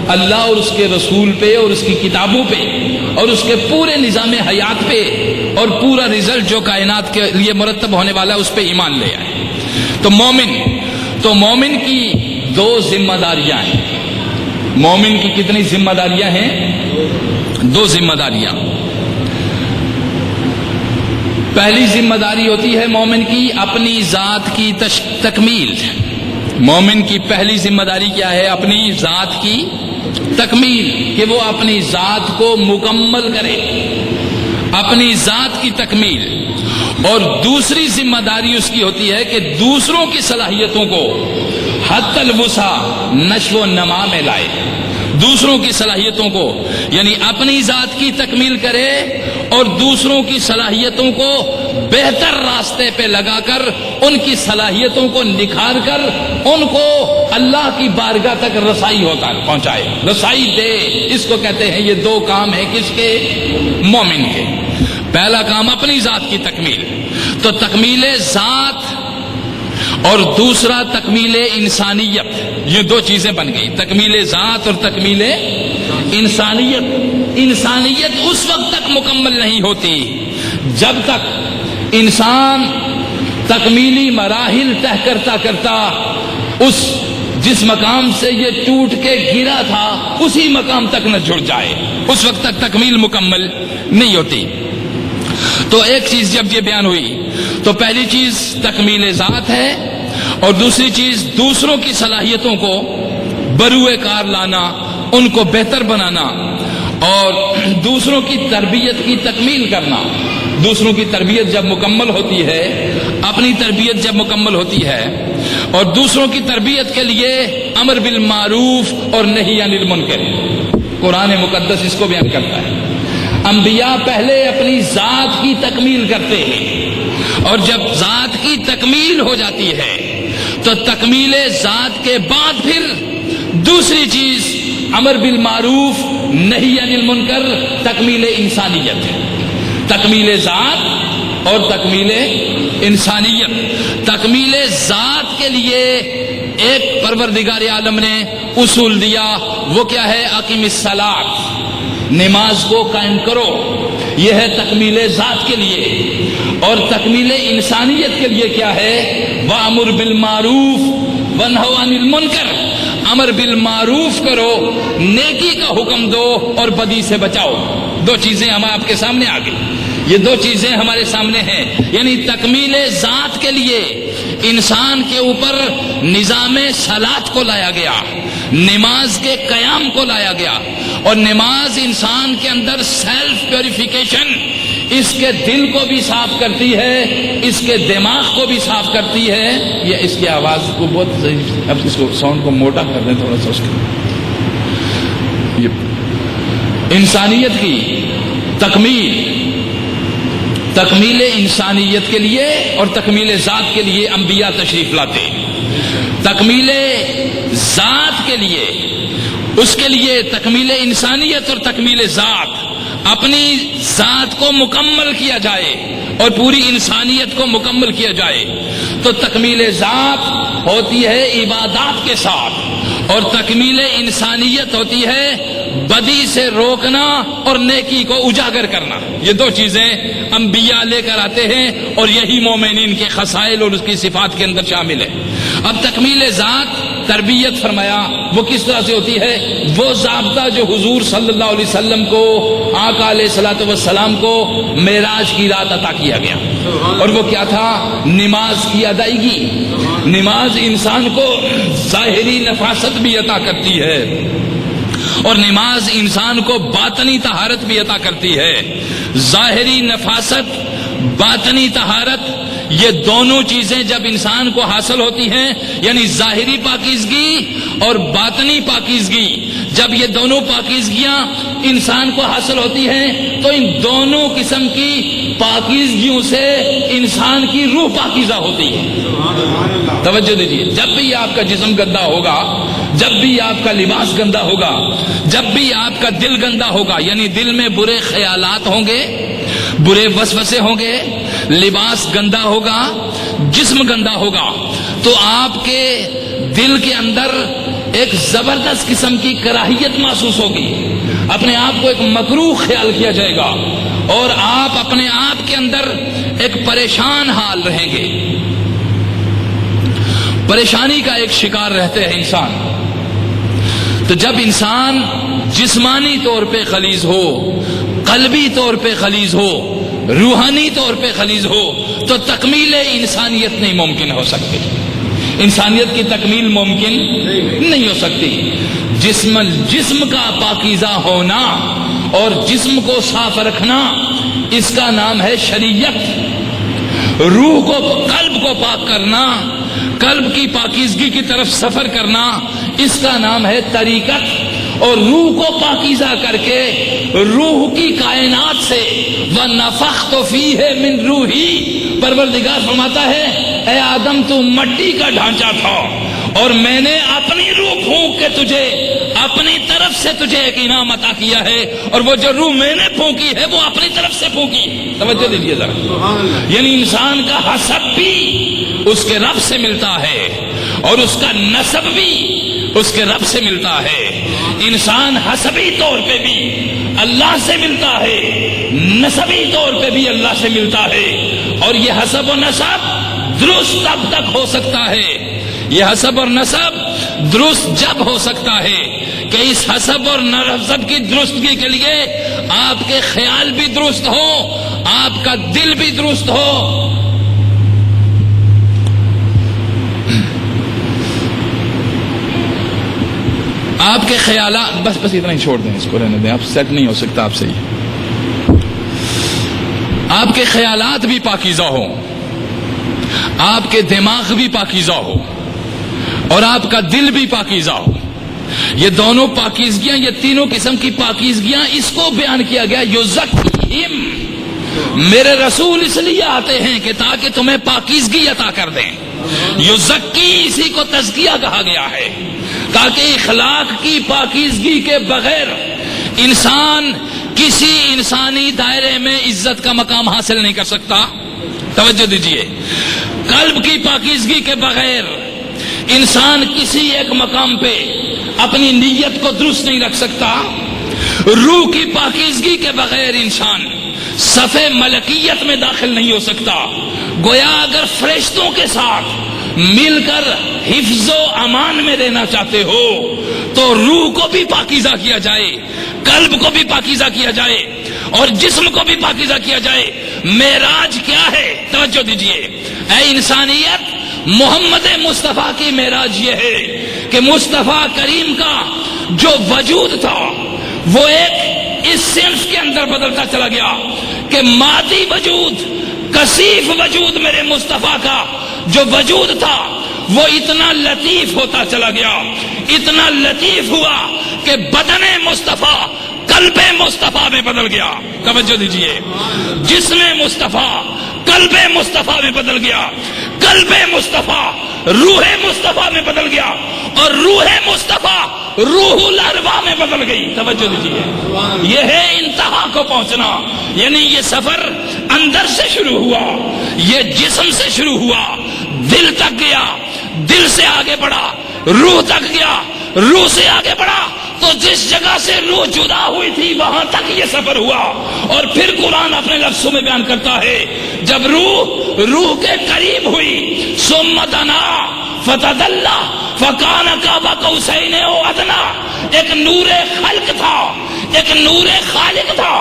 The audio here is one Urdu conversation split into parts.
اللہ اور اس کے رسول پہ اور اس کی کتابوں پہ اور اس کے پورے نظام حیات پہ اور پورا رزلٹ جو کائنات کے لیے مرتب ہونے والا ہے اس پہ ایمان لے آئے. تو مومن کی دو ذمہ داریاں ہیں. مومن کی کتنی ذمہ داریاں ہیں؟ دو ذمہ داریاں. پہلی ذمہ داری ہوتی ہے مومن کی اپنی ذات کی تکمیل. مومن کی پہلی ذمہ داری کیا ہے؟ اپنی ذات کی تکمیل، کہ وہ اپنی ذات کو مکمل کرے، اپنی ذات کی تکمیل. اور دوسری ذمہ داری اس کی ہوتی ہے کہ دوسروں کی صلاحیتوں کو حتی الوسع نشو و نما میں لائے. دوسروں کی صلاحیتوں کو یعنی اپنی ذات کی تکمیل کرے اور دوسروں کی صلاحیتوں کو بہتر راستے پہ لگا کر ان کی صلاحیتوں کو نکھار کر ان کو اللہ کی بارگاہ تک رسائی ہوتا پہنچائے، رسائی دے. اس کو کہتے ہیں یہ دو کام ہیں کس کے؟ مومن کے. پہلا کام اپنی ذات کی تکمیل، تو تکمیل ذات اور دوسرا تکمیل انسانیت. یہ دو چیزیں بن گئی، تکمیل ذات اور تکمیل انسانیت. انسانیت اس وقت تک مکمل نہیں ہوتی جب تک انسان تکمیلی مراحل طے کرتا کرتا اس جس مقام سے یہ ٹوٹ کے گرا تھا اسی مقام تک نہ جڑ جائے، اس وقت تک تکمیل مکمل نہیں ہوتی. تو ایک چیز جب یہ بیان ہوئی تو پہلی چیز تکمیل ذات ہے اور دوسری چیز دوسروں کی صلاحیتوں کو بروئے کار لانا، ان کو بہتر بنانا اور دوسروں کی تربیت کی تکمیل کرنا. دوسروں کی تربیت جب مکمل ہوتی ہے، اپنی تربیت جب مکمل ہوتی ہے اور دوسروں کی تربیت کے لیے امر بالمعروف اور نہی عن المنکر، قرآن مقدس اس کو بیان کرتا ہے. انبیاء پہلے اپنی ذات کی تکمیل کرتے ہیں اور جب ذات کی تکمیل ہو جاتی ہے تو تکمیل ذات کے بعد پھر دوسری چیز امر بالمعروف نہی عن المنکر، تکمیل انسانیت ہے. تکمیل ذات اور تکمیل انسانیت. تکمیل ذات کے لیے ایک پروردگار عالم نے اصول دیا، وہ کیا ہے؟ اقیم الصلاۃ، نماز کو قائم کرو. یہ ہے تکمیل ذات کے لیے. اور تکمیل انسانیت کے لیے کیا ہے؟ وَأَمُرْ بِالْمَعْرُوفِ وَانْهَ عَنِ الْمُنْكَرِ، امر بالمعروف کرو، نیکی کا حکم دو اور بدی سے بچاؤ. دو چیزیں ہم آپ کے سامنے آ گئی. یہ دو چیزیں ہمارے سامنے ہیں. یعنی تکمیل ذات کے لیے انسان کے اوپر نظام صلاۃ کو لایا گیا، نماز کے قیام کو لایا گیا. اور نماز انسان کے اندر سیلف پیوریفیکیشن، اس کے دل کو بھی صاف کرتی ہے، اس کے دماغ کو بھی صاف کرتی ہے. یہ اس کی آواز کو بہت صحیح، اب اس کو ساؤنڈ کو موٹا کر دیں تھوڑا سا. اس کے انسانیت کی تکمیل انسانیت کے لیے اور تکمیل ذات کے لیے انبیاء تشریف لاتے. تکمیل ذات کے لیے، اس کے لیے تکمیل انسانیت اور تکمیل ذات، اپنی ذات کو مکمل کیا جائے اور پوری انسانیت کو مکمل کیا جائے. تو تکمیل ذات ہوتی ہے عبادات کے ساتھ اور تکمیل انسانیت ہوتی ہے بدی سے روکنا اور نیکی کو اجاگر کرنا. یہ دو چیزیں انبیاء لے کر آتے ہیں اور یہی مومنین کے خصائل اور اس کی صفات کے اندر شامل ہے. اب تکمیل ذات تربیت فرمایا، وہ کس طرح سے ہوتی ہے؟ وہ ضابطہ جو حضور صلی اللہ علیہ وسلم کو، آقا علیہ الصلوۃ والسلام کو معراج کی رات عطا کیا گیا. اور وہ کیا تھا؟ نماز کی ادائیگی. نماز انسان کو ظاہری نفاست بھی عطا کرتی ہے اور نماز انسان کو باطنی طہارت بھی عطا کرتی ہے. ظاہری نفاست، باطنی طہارت، یہ دونوں چیزیں جب انسان کو حاصل ہوتی ہیں، یعنی ظاہری پاکیزگی اور باطنی پاکیزگی، جب یہ دونوں پاکیزگیاں انسان کو حاصل ہوتی ہیں تو ان دونوں قسم کی پاکیزگیوں سے انسان کی روح پاکیزہ ہوتی ہے. توجہ دیجیے، جب بھی آپ کا جسم گندا ہوگا، جب بھی آپ کا لباس گندا ہوگا، جب بھی آپ کا دل گندا ہوگا، یعنی دل میں برے خیالات ہوں گے، برے وسوسے ہوں گے، لباس گندا ہوگا، جسم گندا ہوگا، تو آپ کے دل کے اندر ایک زبردست قسم کی کراہیت محسوس ہوگی، اپنے آپ کو ایک مکروہ خیال کیا جائے گا، اور آپ اپنے آپ کے اندر ایک پریشان حال رہیں گے، پریشانی کا ایک شکار رہتے ہیں انسان۔ تو جب انسان جسمانی طور پہ غلیظ ہو، قلبی طور پہ غلیظ ہو، روحانی طور پہ غلیظ ہو، تو تکمیل انسانیت نہیں ممکن ہو سکتی، انسانیت کی تکمیل ممکن نہیں ہو سکتی۔ جسم کا پاکیزہ ہونا اور جسم کو صاف رکھنا، اس کا نام ہے شریعت۔ روح کو، قلب کو پاک کرنا، قلب کی پاکیزگی کی طرف سفر کرنا، اس کا نام ہے طریقت۔ اور روح کو پاکیزہ کر کے روح کی کائنات سے وَنَفَخْتُ فِيهِ مِن رُوحِي، پروردگار فرماتا ہے اے آدم تو مٹی کا ڈھانچہ تھا اور میں نے اپنی روح پھونک کے تجھے اپنی طرف سے تجھے ایک انعام عطا کیا ہے، اور وہ جو روح میں نے پھونکی ہے وہ اپنی طرف سے پھونکی۔ توجہ دیجیے ذرا، یعنی انسان کا حسب بھی اس کے رب سے ملتا ہے اور اس کا نسب بھی اس کے رب سے ملتا ہے۔ انسان حسبی طور پہ بھی اللہ سے ملتا ہے، نسبی طور پہ بھی اللہ سے ملتا ہے، اور یہ حسب و نسب درست تب تک ہو سکتا ہے، یہ حسب اور نسب درست جب ہو سکتا ہے کہ اس حسب اور نسب کی درستگی کے لیے آپ کے خیال بھی درست ہو، آپ کا دل بھی درست ہو۔ آپ کے خیالات، بس اتنا ہی چھوڑ دیں، اس کو رہنے دیں، آپ سیٹ نہیں ہو سکتا آپ سے ہی۔ آپ کے خیالات بھی پاکیزہ ہوں، آپ کے دماغ بھی پاکیزہ ہو، اور آپ کا دل بھی پاکیزہ ہو۔ یہ دونوں پاکیزگیاں، یہ تینوں قسم کی پاکیزگیاں، اس کو بیان کیا گیا یزکیہم۔ میرے رسول اس لیے آتے ہیں کہ تاکہ تمہیں پاکیزگی عطا کر دیں۔ یزکی، اسی کو تزکیہ کہا گیا ہے، تاکہ اخلاق کی پاکیزگی کے بغیر انسان کسی انسانی دائرے میں عزت کا مقام حاصل نہیں کر سکتا۔ توجہ دیجیے، قلب کی پاکیزگی کے بغیر انسان کسی ایک مقام پہ اپنی نیت کو درست نہیں رکھ سکتا۔ روح کی پاکیزگی کے بغیر انسان صف ملکیت میں داخل نہیں ہو سکتا۔ گویا اگر فرشتوں کے ساتھ مل کر حفظ و امان میں رہنا چاہتے ہو تو روح کو بھی پاکیزہ کیا جائے، قلب کو بھی پاکیزہ کیا جائے، اور جسم کو بھی پاکیزہ کیا جائے۔ معراج کیا ہے؟ توجہ دیجیے، اے انسانیت، محمد مصطفیٰ کی معراج یہ ہے کہ مصطفیٰ کریم کا جو وجود تھا وہ ایک اس صنف کے اندر بدلتا چلا گیا کہ مادی وجود، کثیف وجود میرے مصطفیٰ کا جو وجود تھا وہ اتنا لطیف ہوتا چلا گیا، اتنا لطیف ہوا کہ بدن مصطفیٰ قلب مصطفیٰ میں بدل گیا۔ توجہ دیجیے، جسم مصطفیٰ قلب مصطفیٰ میں بدل گیا، قلب مصطفیٰ روح مصطفیٰ میں بدل گیا، اور روح مصطفیٰ روح الارواح میں بدل گئی۔ توجہ دیجیے، یہ ہے انتہا کو پہنچنا، یعنی یہ سفر اندر سے شروع ہوا، یہ جسم سے شروع ہوا، دل تک گیا، دل سے آگے بڑھا، روح تک گیا، روح سے آگے بڑھا تو جس جگہ سے روح جدا ہوئی تھی وہاں تک یہ سفر ہوا۔ اور پھر قرآن اپنے لفظوں میں بیان کرتا ہے جب روح کے قریب ہوئی، ثم دنا فتدلی فکان قاب قوسین او ادنی، ایک نور خلق تھا، ایک نور خالق تھا،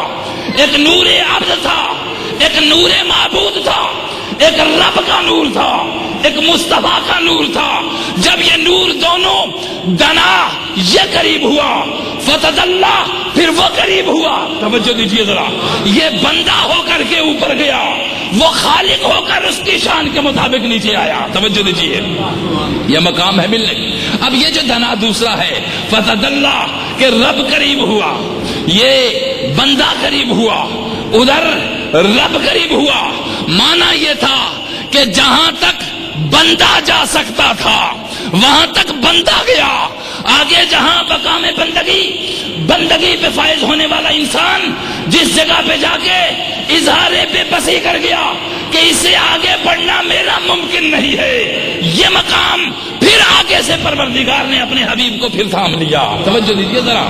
ایک نور عبد تھا، ایک نور معبود تھا، ایک رب کا نور تھا، ایک مصطفیٰ کا نور تھا۔ جب یہ نور دونوں دنا، یہ قریب ہوا، فتدلی پھر وہ قریب ہوا۔ توجہ دیجیے ذرا، یہ بندہ ہو کر کے اوپر گیا، وہ خالق ہو کر اس کی شان کے مطابق نیچے آیا۔ توجہ دیجیے، یہ مقام ہے ملنے۔ اب یہ جو دنا دوسرا ہے، فتدلی کہ رب قریب ہوا، یہ بندہ قریب ہوا، ادھر رب قریب ہوا۔ معنی یہ تھا کہ جہاں تک بندہ جا سکتا تھا وہاں تک بندہ گیا، آگے جہاں مقام بندگی بندگی پہ فائز ہونے والا انسان جس جگہ پہ جا کے اظہار بے بسی کر گیا کہ اسے آگے بڑھنا میرا ممکن نہیں ہے، یہ مقام پھر آگے سے پروردگار نے اپنے حبیب کو پھر تھام لیا۔ توجہ دیجیے ذرا۔